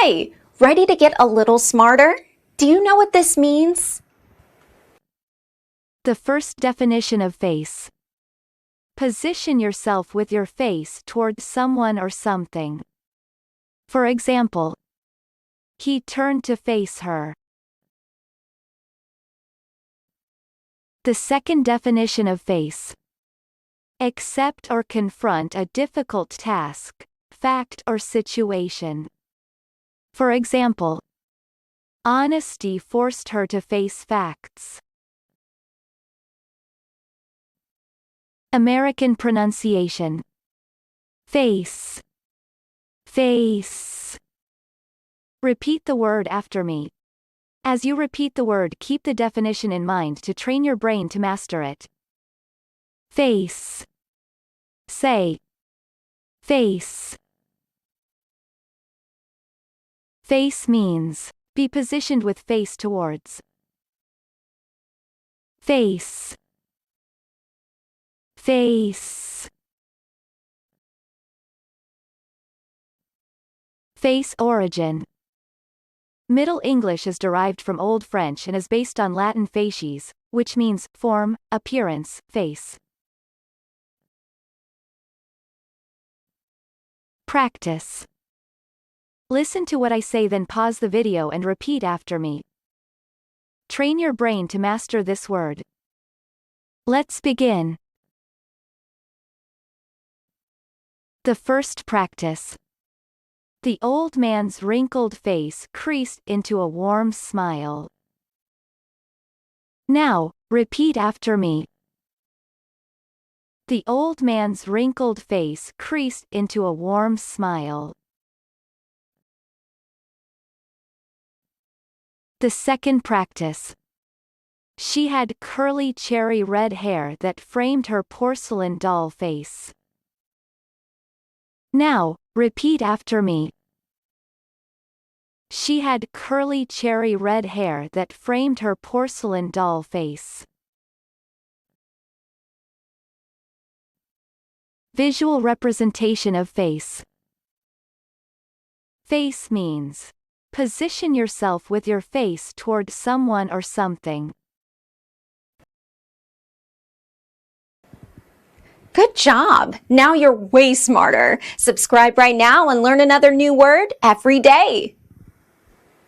Hi, ready to get a little smarter? Do you know what this means? The first definition of face. Position yourself with your face toward someone or something. For example, he turned to face her. The second definition of face. Accept or confront a difficult task, fact or situation. For example, honesty forced her to face facts. American pronunciation. Face. Face. Repeat the word after me. As you repeat the word, keep the definition in mind to train your brain to master it. Face. Say. Face. Face means, be positioned with face towards. Face. Face. Face origin. Middle English is derived from Old French and is based on Latin facies, which means form, appearance, face. Practice. Listen to what I say, then pause the video and repeat after me. Train your brain to master this word. Let's begin. The first practice. The old man's wrinkled face creased into a warm smile. Now, repeat after me. The old man's wrinkled face creased into a warm smile. The second practice. She had curly cherry red hair that framed her porcelain doll face. Now, repeat after me. She had curly cherry red hair that framed her porcelain doll face. Visual representation of face. Face means, position yourself with your face toward someone or something. Good job! Now you're way smarter. Subscribe right now and learn another new word every day.